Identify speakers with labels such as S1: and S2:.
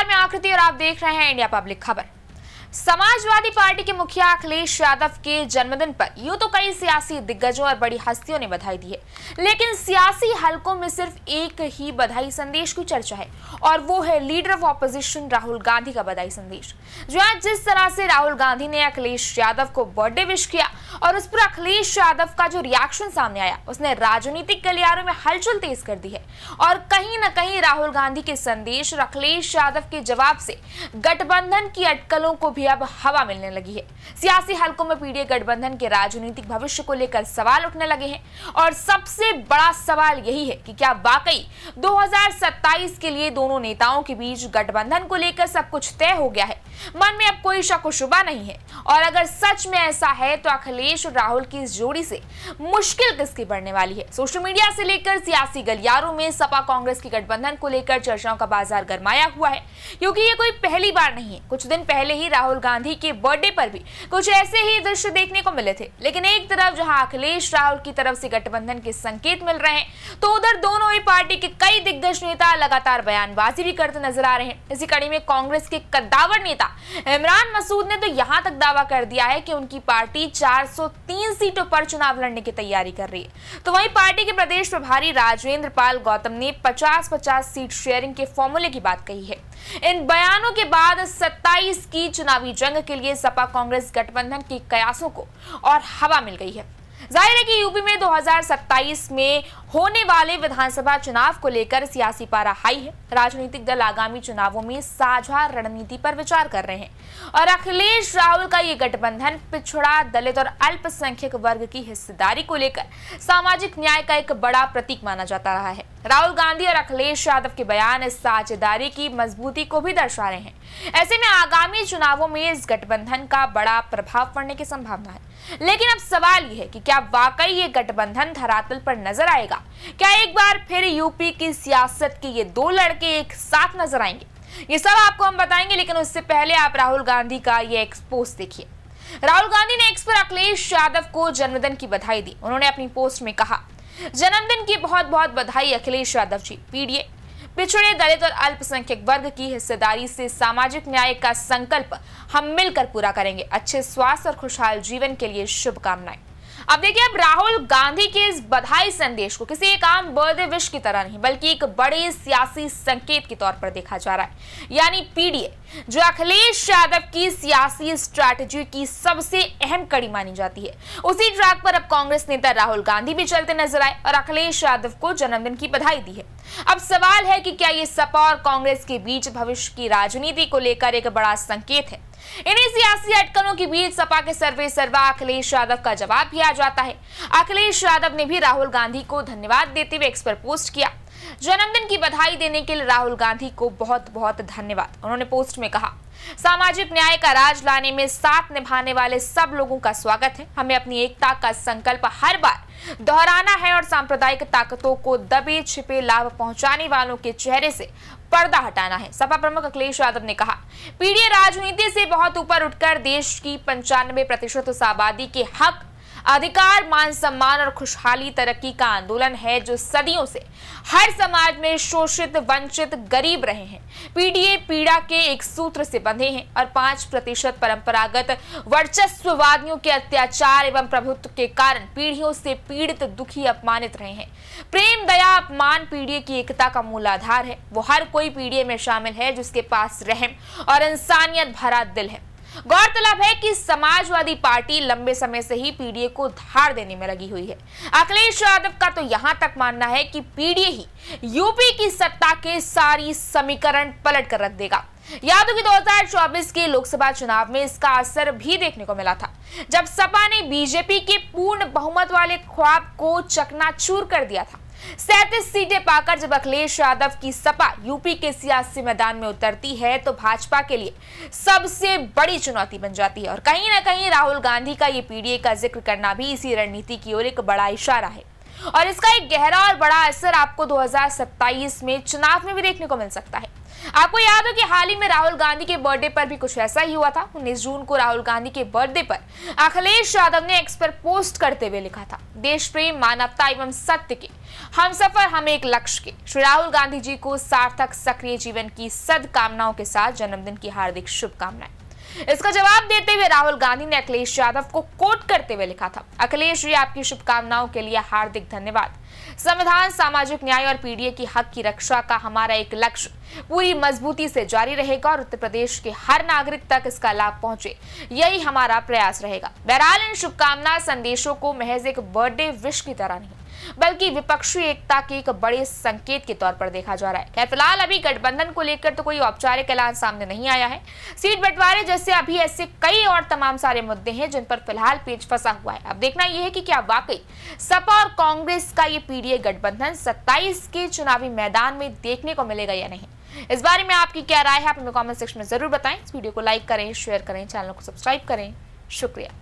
S1: नमस्कार, मैं आकृति और आप देख रहे हैं इंडिया पब्लिक खबर। समाजवादी पार्टी के मुखिया अखिलेश यादव के जन्मदिन पर यूं तो कई सियासी दिग्गजों और बड़ी हस्तियों ने बधाई दी है, लेकिन सियासी हलकों में सिर्फ एक ही बधाई संदेश की चर्चा है और वो है leader of opposition Rahul Gandhi का बधाई संदेश। जो आज जिस तरह से राहुल गांधी ने अखिलेश यादव को बर्थडे विश किया और उस पर अखिलेश यादव का जो रिएक्शन सामने आया, उसने राजनीतिक गलियारों में हलचल तेज कर दी है और कहीं न कहीं राहुल गांधी के संदेश और अखिलेश यादव के जवाब से गठबंधन की अटकलों को अब हवा मिलने लगी है। सियासी हलकों में पीडीए गठबंधन के राजनीतिक भविष्य को लेकर सवाल उठने लगे हैं और सबसे बड़ा सवाल यही है कि क्या वाकई 2027 के लिए दोनों नेताओं के बीच गठबंधन को लेकर सब कुछ तय हो गया है। मन में अब कोई शक व शुबा नहीं है और अगर सच में ऐसा है तो अखिलेश और राहुल की इस जोड़ी से मुश्किल किसकी बढ़ने वाली है। सोशल मीडिया से लेकर सियासी गलियारों में सपा कांग्रेस की गठबंधन को लेकर चर्चाओं का बाजार गरमाया हुआ है, क्योंकि ये कोई पहली बार नहीं है। कुछ दिन पहले ही राहुल गांधी के बर्थडे पर भी कुछ ऐसे ही दृश्य देखने को मिले थे, लेकिन एक तरफ जहां अखिलेश राहुल की तरफ से गठबंधन के संकेत मिल रहे हैं, तो उधर दोनों ही पार्टी के कई दिग्गज नेता लगातार बयानबाजी भी करते नजर आ रहे हैं। इसी कड़ी में कांग्रेस के कद्दावर नेता इमरान मसूद ने तो यहां तक दावा कर दिया है कि उनकी पार्टी 403 सीटों पर चुनाव लड़ने की तैयारी कर रही है। तो वहीं पार्टी के प्रदेश प्रभारी राजेंद्र पाल गौतम ने 50-50 सीट शेयरिंग के फॉर्मूले की बात कही है। इन बयानों के बाद 27 की चुनावी जंग के लिए सपा कांग्रेस गठबंधन के कयासों को और हवा मिल गई है। जाहिर है कि यूपी में 2027 में होने वाले विधानसभा चुनाव को लेकर सियासी पारा हाई है। राजनीतिक दल आगामी चुनावों में साझा रणनीति पर विचार कर रहे हैं और अखिलेश राहुल का ये गठबंधन पिछड़ा, दलित और अल्पसंख्यक वर्ग की हिस्सेदारी को लेकर सामाजिक न्याय का एक बड़ा प्रतीक माना जाता रहा है। राहुल गांधी और अखिलेश यादव के बयान इस साझेदारी की मजबूती को भी दर्शा रहे हैं। ऐसे में आगामी चुनावों में इस गठबंधन का बड़ा प्रभाव पड़ने की संभावना है। लेकिन अब सवाल यह है कि क्या वाकई ये गठबंधन धरातल पर नजर आएगा? क्या एक बार फिर यूपी की सियासत के ये दो लड़के एक साथ नजर आएंगे? ये सब आपको हम बताएंगे, लेकिन उससे पहले आप राहुल गांधी का ये एक्स पोस्ट देखिए। राहुल गांधी ने एक्स पर अखिलेश यादव को जन्मदिन की बधाई दी। उन्होंने अपनी पोस्ट में कहा, जन्मदिन की बहुत बहुत बधाई अखिलेश यादव जी। पीडीए पिछड़े, दलित और अल्पसंख्यक वर्ग की हिस्सेदारी से सामाजिक न्याय का संकल्प हम मिलकर पूरा करेंगे। अच्छे स्वास्थ्य और खुशहाल जीवन के लिए शुभकामनाएं। अब देखिए, अब राहुल गांधी के इस बधाई संदेश को किसी एक आम बर्थडे विश की तरह नहीं, बल्कि एक बड़े सियासी संकेत के तौर पर देखा जा रहा है। यानी पीडीए, जो अखिलेश यादव की सियासी स्ट्रैटेजी की सबसे अहम कड़ी मानी जाती है, उसी ट्रैक पर अब कांग्रेस नेता राहुल गांधी भी चलते नजर आए और अखिलेश यादव को जन्मदिन की बधाई दी है। अब सवाल है कि क्या ये सपा और कांग्रेस के बीच भविष्य की राजनीति को लेकर एक बड़ा संकेत है? इन्हीं सियासी अटकलों के बीच सपा के सर्वे सर्वा अखिलेश यादव का जवाब भी आ जाता है। अखिलेश यादव ने भी राहुल गांधी को धन्यवाद देते हुए एक्स पर पोस्ट किया। जन्मदिन की बधाई देने के लिए राहुल गांधी को बहुत बहुत धन्यवाद। उन्होंने पोस्ट में कहा, सामाजिक न्याय का राज लाने में साथ निभाने वाले सब लोगों का स्वागत है। हमें अपनी एकता का संकल्प हर बार दोहराना है और सांप्रदायिक ताकतों को दबे छिपे लाभ पहुंचाने वालों के चेहरे से पर्दा हटाना है। सपा प्रमुख अखिलेश यादव ने कहा, पीडीए राजनीति से बहुत ऊपर उठकर देश की 95% उस आबादी के हक, अधिकार, मान सम्मान और खुशहाली तरक्की का आंदोलन है जो सदियों से हर समाज में शोषित, वंचित, गरीब रहे हैं। पीडीए पीड़ा के एक सूत्र से बंधे हैं और 5% परंपरागत वर्चस्ववादियों के अत्याचार एवं प्रभुत्व के कारण पीढ़ियों से पीड़ित, दुखी, अपमानित रहे हैं। प्रेम, दया, अपमान पीडीए की एकता का मूल आधार है। वो हर कोई पीडीए में शामिल है जिसके पास रहम और इंसानियत भरा दिल है। गौरतलब है कि समाजवादी पार्टी लंबे समय से ही पीडीए को धार देने में लगी हुई है। अखिलेश यादव का तो यहां तक मानना है कि पीडीए ही यूपी की सत्ता के सारी समीकरण पलट कर रख देगा। याद हो कि 2024 के लोकसभा चुनाव में इसका असर भी देखने को मिला था, जब सपा ने बीजेपी के पूर्ण बहुमत वाले ख्वाब को चकनाचूर कर दिया था। 37 सीटें पाकर जब अखिलेश यादव की सपा यूपी के सियासी मैदान में उतरती है तो भाजपा के लिए सबसे बड़ी चुनौती बन जाती है और कहीं ना कहीं राहुल गांधी का ये पीडीए का जिक्र करना भी इसी रणनीति की ओर एक बड़ा इशारा है और इसका एक गहरा और बड़ा असर आपको 2027 में चुनाव में भी देखने को मिल सकता है। आपको याद हो कि हाल ही में राहुल गांधी के बर्थडे पर भी कुछ ऐसा ही हुआ था। 19 जून को राहुल गांधी के बर्थडे पर अखिलेश यादव ने एक्स पर पोस्ट करते हुए लिखा था, देश प्रेम, मानवता एवं सत्य के हमसफर, हम एक लक्ष्य के। श्री राहुल गांधी जी को सार्थक सक्रिय जीवन की सद्कामनाओं के साथ जन्मदिन की हार्दिक शुभकामनाएं। इसका जवाब देते हुए राहुल गांधी ने अखिलेश यादव को कोट करते हुए लिखा था, अखिलेश जी, आपकी शुभकामनाओं के लिए हार्दिक धन्यवाद। संविधान, सामाजिक न्याय और पीडीए की हक की रक्षा का हमारा एक लक्ष्य पूरी मजबूती से जारी रहेगा और उत्तर प्रदेश के हर नागरिक तक इसका लाभ पहुंचे, यही हमारा प्रयास रहेगा। बहरहाल इन शुभकामना संदेशों को महज एक बर्थडे विश की तरह नहीं बल्कि विपक्षी एकता के एक बड़े संकेत के तौर पर देखा जा रहा है। खैर, फिलहाल अभी गठबंधन को लेकर तो कोई औपचारिक ऐलान सामने नहीं आया है। सीट बंटवारे जैसे अभी ऐसे कई और तमाम सारे मुद्दे हैं जिन पर फिलहाल पेच फंसा हुआ है। अब देखना यह है कि क्या वाकई सपा और कांग्रेस का ये पीडीए गठबंधन 27 के चुनावी मैदान में देखने को मिलेगा या नहीं। इस बारे में आपकी क्या राय है, आप हमें कमेंट सेक्शन में जरूर बताएं। इस वीडियो को लाइक करें, शेयर करें, चैनल को सब्सक्राइब करें। शुक्रिया।